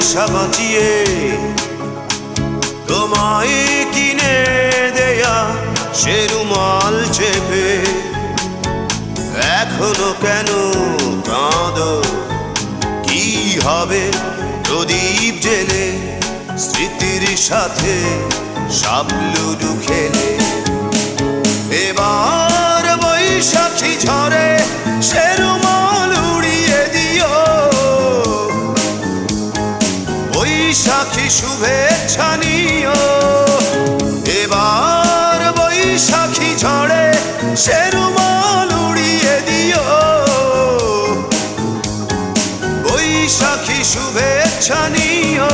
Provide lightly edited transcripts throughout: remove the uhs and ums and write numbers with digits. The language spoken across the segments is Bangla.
পয়সা বাঁচিয়ে তোমায় কিনে দেয়া সে রুমাল চেপে এখনো কেন কাঁদো? কি হবে প্রদীপ জেলে স্মৃতির সাথে সাবলুডু খেলে? এবার বৈশাখী ঝড়ে সে রুমাল উড়িয়ে দিও, বৈশাখী শুভেচ্ছা নিও। এবার বৈশাখী ঝড়ে সে রুমাল উড়িয়ে দিও, বৈশাখী শুভেচ্ছা নিও।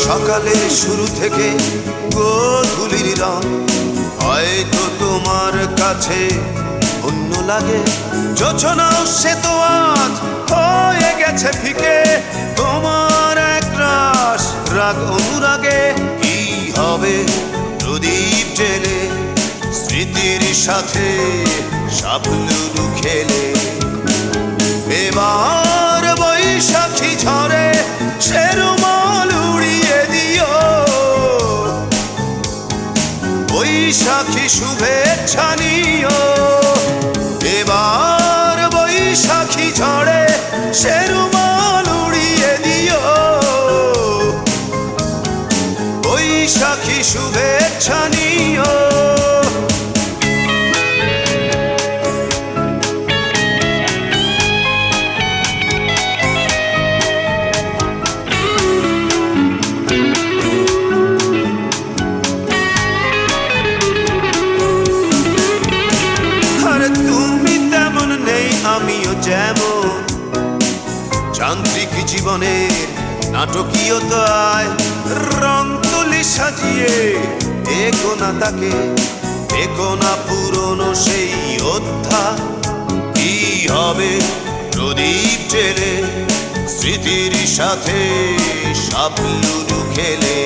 সকালের শুরু থেকে গোধূলির রং হয়তো তোমার কাছে অন্য লাগে। যোচনাও সে তো আজ হয়ে গেছে ফিকে, তোমার এক রাস রাগ অনুরাগে। কি হবে প্রদীপ জেলে স্মৃতির সাথে সাবলুডু খেলে? এবার বৈশাখী ঝড়ে সে রুমাল উড়িয়ে দিও, বৈশাখী শুভেচ্ছা নিও। এবার বৈশাখী ঝড়ে সে রুমাল উড়িয়ে দিও, বৈশাখী শুভেচ্ছা নিও। আমিও যেমন যান্ত্রিক জীবনের নাটকীয়তায় রং তুলি সাজিয়ে দেখো না তাকে, দেখো না পুরনো সেই অধ্যায়। কি হবে প্রদীপ জেলে স্মৃতির সাথে সাবলুডু খেলে?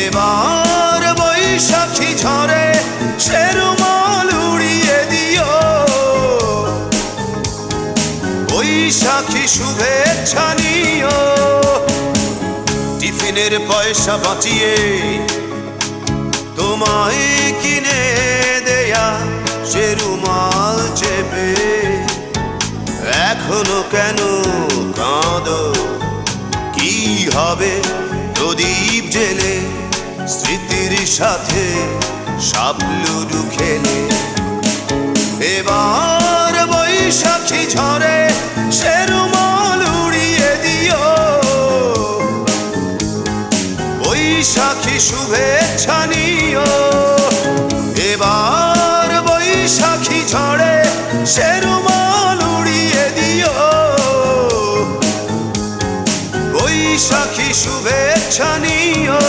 এবার বৈশাখী ঝড়ে সে রুমাল উড়িয়ে দিও, বৈশাখী শুভেচ্ছা নিও। টিফিনের পয়সা বাঁচিয়ে তোমায় কিনে দেয়া সে রুমাল চেপে এখনো কেন কাঁদো? কি হবে প্রদীপ জেলে স্মৃতির সাথে সাবলুডু খেলে? এবার বৈশাখী ঝড়ে সে রুমাল উড়িয়ে দিও, বৈশাখী শুভেচ্ছা নিও। এবার বৈশাখী ঝড়ে সে রুমাল উড়িয়ে দিও, বৈশাখী শুভেচ্ছা নিও।